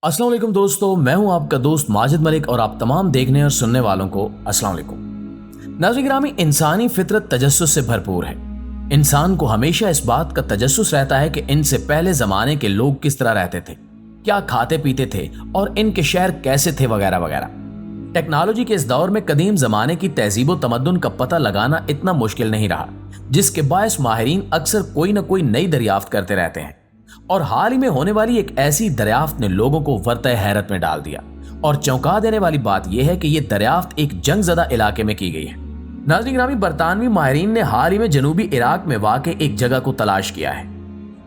अस्सलाम वालेकुम दोस्तों, मैं हूं आपका दोस्त माजिद मलिक और आप तमाम देखने और सुनने वालों को अस्सलाम वालेकुम। नाज़रीन गिरामी, इंसानी फितरत तजस्सुस से भरपूर है। इंसान को हमेशा इस बात का तजस्सुस रहता है कि इनसे पहले ज़माने के लोग किस तरह रहते थे, क्या खाते पीते थे और इनके शहर कैसे थे वगैरह वगैरह। टेक्नोलॉजी के इस दौर में कदीम ज़माने की तहजीब व तमद्दुन का पता लगाना इतना मुश्किल नहीं रहा, जिसके बायस माहिरीन अक्सर कोई न कोई नई दरियाफ्त करते रहते हैं। और हाल ही में होने वाली एक ऐसी दरियाफ्त ने लोगों को वर्तः हैरत में डाल दिया। और चौंका देने वाली बात यह है कि यह दरियाफ्त एक जंगज़दा इलाके में की गई है। नाज़रीन गिरामी, बरतानवी माहिरीन ने हाल ही में जनूबी इराक में वाक़े एक जगह को तलाश किया है।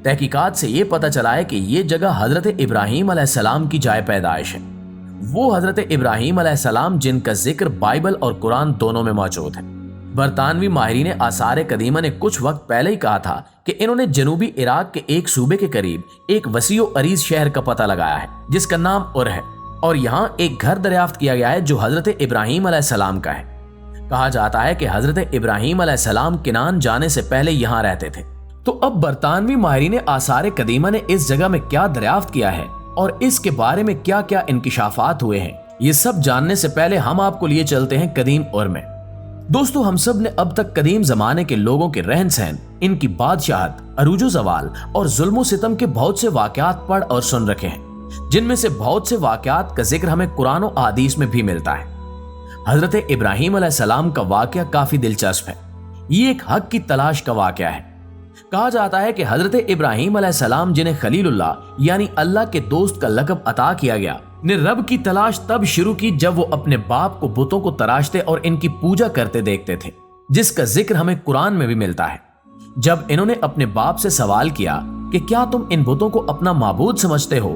तहकीकात से यह पता चला है कि यह जगह हज़रत इब्राहीम अलैहिस्सलाम की जाए पैदाइश है। वो हज़रत इब्राहीम अलैहिस्सलाम जिनका जिक्र बाइबल और कुरान दोनों में मौजूद है। बरतानवी माहिरीन आसार कदीमा ने कुछ वक्त पहले ही कहा था कि इन्होंने जनूबी इराक के एक सूबे के करीब एक वसीओ अरीज शहर का पता लगाया है जिसका नाम उर है, और यहाँ एक घर दरियाफ्त किया गया है जो हजरत इब्राहीम अलैहिस्सलाम का है। कहा जाता है कि हजरत इब्राहीम अलैहिस्सलाम किनान जाने से पहले यहाँ रहते थे। तो अब बरतानवी माहिरीन आसार कदीमा ने इस जगह में क्या दरियाफ्त किया है और इसके बारे में क्या क्या इंकिशाफात हुए हैं, ये सब जानने से पहले हम आपको लिए चलते हैं कदीम उर में। दोस्तों, हम सब ने अब तक कदीम जमाने के लोगों के रहन सहन, इनकी बादशाहत, अरूजो जवाल और जुल्मो सितम के बहुत से वाकयात पढ़ और सुन रखे हैं, जिनमें से बहुत से वाकयात का जिक्र हमें कुरान और हदीस में भी मिलता है। हजरत इब्राहीम अलैहिस्सलाम का वाकया काफी दिलचस्प है। ये एक हक की तलाश का वाकया है। कहा जाता है कि हजरत इब्राहीम अलैहिस्सलाम, जिन्हें खलीलुल्लाह यानी अल्लाह के दोस्त का लक़ब अता किया गया, ने रब की तलाश तब शुरू की जब वो अपने बाप को बुतों को तराशते और इनकी पूजा करते देखते थे, जिसका जिक्र हमें कुरान में भी मिलता है। जब इन्होंने अपने बाप से सवाल किया कि क्या तुम इन बुतों को अपना माबूद समझते हो,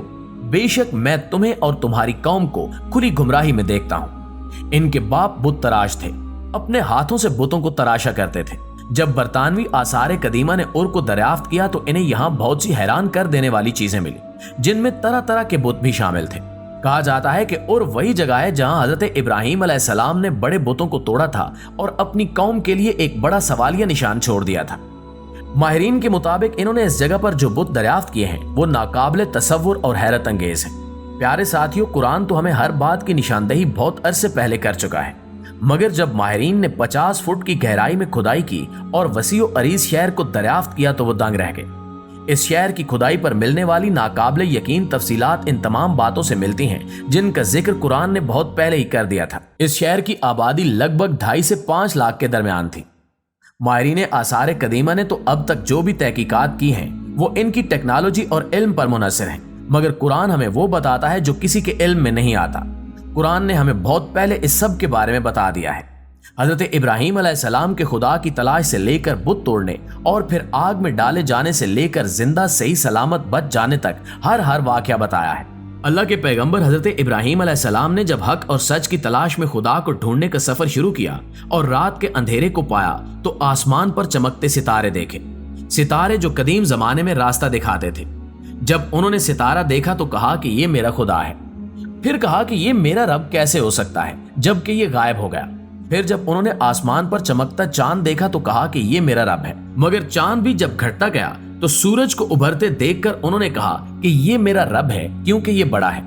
बेशक मैं तुम्हें और तुम्हारी कौम को खुली गुमराही में देखता हूँ। इनके बाप बुत तराश थे, अपने हाथों से बुतों को तराशा करते थे। जब बरतानवी आसार कदीमा ने उर को दरियाफ्त किया तो इन्हें यहाँ बहुत सी हैरान कर देने वाली चीजें मिली, जिनमें तरह तरह के बुत भी शामिल थे। कहा जाता है कि उर वही जगह है जहां हजरत इब्राहीम अलैहिस्सलाम ने बड़े बुतों को तोड़ा था और अपनी कौम के लिए एक बड़ा सवालिया निशान छोड़ दिया था। माहिरीन के मुताबिक इन्होंने इस जगह पर जो बुत दरियाफ्त किए हैं वो नाकाबिले तसव्वुर और हैरत अंगेज है। प्यारे साथियों, कुरान तो हमें हर बात की निशानदेही बहुत अरसे पहले कर चुका है, मगर जब माहिरीन ने 50 फुट की गहराई में खुदाई की और वसीओ अरीज शहर को दरियाफ्त किया तो वो दंग रह गए। इस शहर की खुदाई पर मिलने वाली नाकाबिले यकीन तफसीलात इन तमाम बातों से मिलती हैं जिनका जिक्र कुरान ने बहुत पहले ही कर दिया था। इस शहर की आबादी लगभग 2.5 से 5 लाख के दरमियान थी। माहिरीन आसार कदीमा ने तो अब तक जो भी तहकीकात की हैं वो इनकी टेक्नोलॉजी और इल्म पर मुनहसर हैं, मगर कुरान हमें वो बताता है जो किसी के इल्म में नहीं आता। कुरान ने हमें बहुत पहले इस सब के बारे में बता दिया है। हजरत इब्राहीम अलैहिस्सलाम के खुदा की तलाश से लेकर बुत तोड़ने और फिर आग में डाले जाने से लेकर जिंदा सही सलामत बच जाने तक हर वाकया बताया है। अल्लाह के पैगंबर हजरत इब्राहीम अलैहिस्सलाम ने जब हक और सच की तलाश में खुदा को ढूंढने का सफर शुरू किया और रात के अंधेरे को पाया तो आसमान पर चमकते सितारे देखे, सितारे जो कदीम जमाने में रास्ता दिखाते थे। जब उन्होंने सितारा देखा तो कहा कि ये मेरा खुदा है। फिर कहा कि ये मेरा रब कैसे हो सकता है, जबकि ये गायब हो गया। फिर जब उन्होंने आसमान पर चमकता चांद देखा तो कहा कि ये मेरा रब है, मगर चांद भी जब घटता गया तो सूरज को उभरते देखकर उन्होंने कहा कि ये मेरा रब है क्योंकि ये बड़ा है।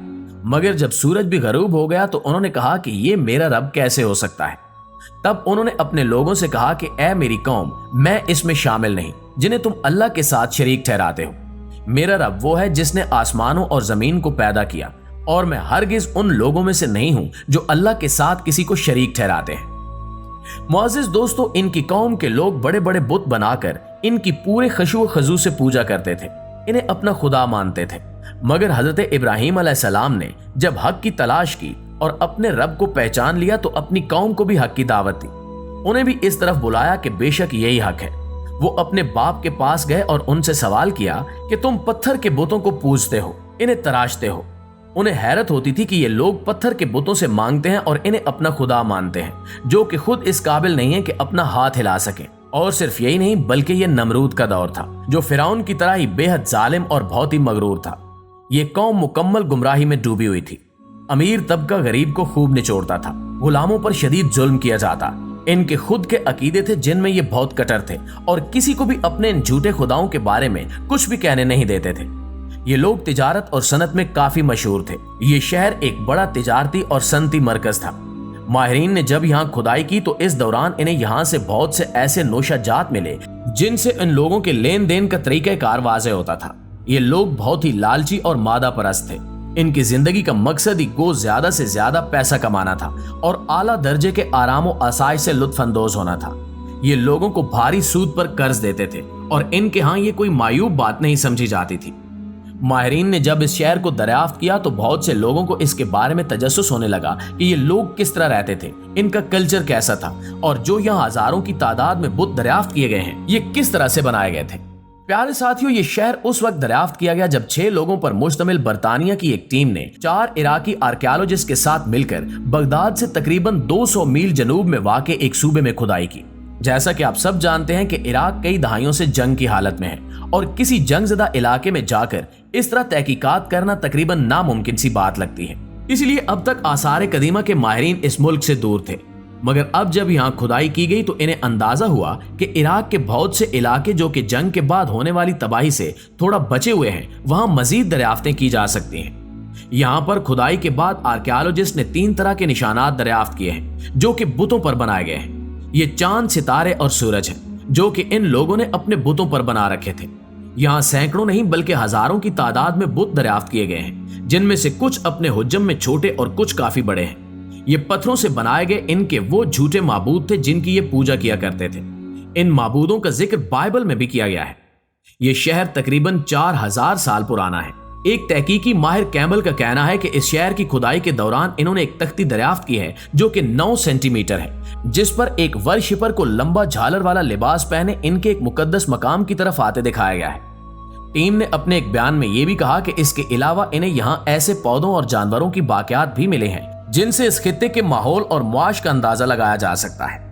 मगर जब सूरज भी गरूब हो गया तो उन्होंने कहा कि ये मेरा रब कैसे हो सकता है। तब उन्होंने अपने लोगों से कहा कि ऐ मेरी कौम, मैं इसमें शामिल नहीं जिन्हें तुम अल्लाह के साथ शरीक ठहराते हो। मेरा रब वो है जिसने आसमानों और जमीन को पैदा किया, और मैं हरगिज उन लोगों में से नहीं हूं जो अल्लाह के साथ किसी को शरीक ठहराते हैं। मुअज़्ज़िज़ दोस्तों, इनकी कौम के लोग बड़े बड़े बुत बनाकर इनकी पूरे खशू खजू से पूजा करते थे, इन्हें अपना खुदा मानते थे। मगर हजरत इब्राहीम अलैहिस्सलाम ने जब हक की तलाश की और अपने रब को पहचान लिया तो अपनी कौम को भी हक की दावत दी, उन्हें भी इस तरफ बुलाया कि बेशक यही हक है। वो अपने बाप के पास गए और उनसे सवाल किया कि तुम पत्थर के बुतों को पूजते हो, इन्हें तराशते हो। उन्हें हैरत होती थी कि ये लोग पत्थर के बुतों से मांगते हैं और इन्हें अपना खुदा मानते हैं, जो कि खुद इस काबिल नहीं है कि अपना हाथ हिला सके। और सिर्फ यही नहीं बल्कि ये नमरूद का दौर था, जो फिरौन की तरह ही बेहद जालिम और बहुत ही मगरूर था। ये कौम मुकम्मल गुमराही में डूबी हुई थी। अमीर तबका गरीब को खूब निचोड़ता था, गुलामों पर शदीद जुल्म किया जाता। इनके खुद के अकीदे थे जिनमें ये बहुत कट्टर थे और किसी को भी अपने इन झूठे खुदाओं के बारे में कुछ भी कहने नहीं देते थे। ये लोग तिजारत और सनत में काफी मशहूर थे। ये शहर एक बड़ा तिजारती और सनती मरकज था। माहिरीन ने जब यहाँ खुदाई की तो इस दौरान इन्हें यहाँ से बहुत से ऐसे नोशाजात मिले जिनसे इन लोगों के लेन देन का तरीक़ाकार वाज़ेह होता था। ये लोग बहुत ही लालची और मादा परस्त थे। इनकी जिंदगी का मकसद ही गो ज्यादा से ज्यादा पैसा कमाना था और आला दर्जे के आराम और आसाइश से लुत्फ अंदोज होना था। ये लोगों को भारी सूद पर कर्ज देते थे और इनके यहाँ ये कोई मायूब बात नहीं समझी जाती थी। माहिरीन ने जब इस शहर को दरियाफ्त किया तो बहुत से लोगों को इसके बारे में तजस्सुस होने लगा कि ये लोग किस तरह रहते थे, इनका कल्चर कैसा था और जो यहाँ हजारों की तादाद में बुत दरियाफ्त किए गए हैं ये किस तरह से बनाए गए थे। प्यारे साथियों, ये शहर उस वक्त दरियाफ्त किया गया जब 6 लोगों पर मुश्तमिल बरतानिया की एक टीम ने 4 इराकी आर्कियोलॉजिस्ट के साथ मिलकर बगदाद से तकरीबन 200 मील जनूब में वाक़े एक सूबे में खुदाई की। जैसा कि आप सब जानते हैं कि इराक कई दहाइयों से जंग की हालत में है और किसी जंगज़दा इलाके में जाकर इस तरह तहकीकात करना तकरीबन नामुमकिन सी बात लगती है। इसलिए अब तक आसार कदीमा के माहिरीन इस मुल्क से दूर थे, मगर अब जब यहाँ खुदाई की गई तो इन्हें अंदाजा हुआ कि इराक के बहुत से इलाके जो कि जंग के बाद होने वाली तबाही से थोड़ा बचे हुए हैं, वहाँ मजीद दरियाफ्तें की जा सकती हैं। यहाँ पर खुदाई के बाद आर्कियोलॉजिस्ट ने 3 तरह के निशानात दरियाफ्त किए हैं जो कि बुतों पर बनाए गए हैं। ये चांद, सितारे और सूरज हैं जो कि इन लोगों ने अपने बुतों पर बना रखे थे। यहाँ सैकड़ों नहीं बल्कि हजारों की तादाद में बुत दरियाफ्त किए गए हैं, जिनमें से कुछ अपने हुज्जम में छोटे और कुछ काफी बड़े हैं। ये पत्थरों से बनाए गए इनके वो झूठे माबूद थे जिनकी ये पूजा किया करते थे। इन माबूदों का जिक्र बाइबल में भी किया गया है। ये शहर तकरीबन 4000 साल पुराना है। एक तहकीकी माहिर कैम्बल का कहना है कि इस शहर की खुदाई के दौरान इन्होंने एक तख्ती दरियाफ्त की है जो कि 9 सेंटीमीटर है, जिस पर एक वर्शिपर को लंबा झालर वाला लिबास पहने इनके एक मुकद्दस मकाम की तरफ आते दिखाया गया है। टीम ने अपने एक बयान में यह भी कहा कि इसके अलावा इन्हें यहाँ ऐसे पौधों और जानवरों की बाकियात भी मिले हैं जिनसे इस खित्ते के माहौल और मुआश का अंदाजा लगाया जा सकता है।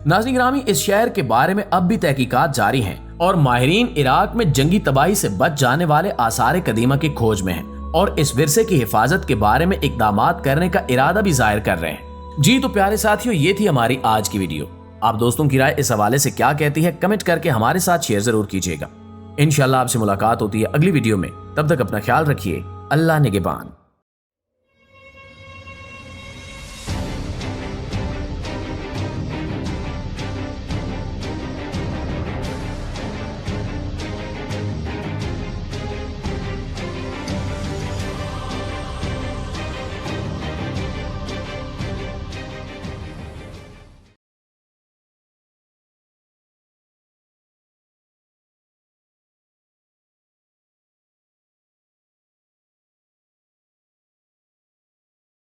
नाज़रीन गिरामी, इस शहर के बारे में अब भी तहकीकात जारी हैं और माहिरीन इराक में जंगी तबाही से बच जाने वाले आसार कदीमा की खोज में हैं और इस विरसे की हिफाजत के बारे में इक़दामात करने का इरादा भी जाहिर कर रहे हैं। जी तो प्यारे साथियों, ये थी हमारी आज की वीडियो। आप दोस्तों की राय इस हवाले से क्या कहती है कमेंट करके हमारे साथ शेयर जरूर कीजिएगा। इंशाल्लाह आपसे मुलाकात होती है अगली वीडियो में। तब तक अपना ख्याल रखिए। अल्लाह निगहबान।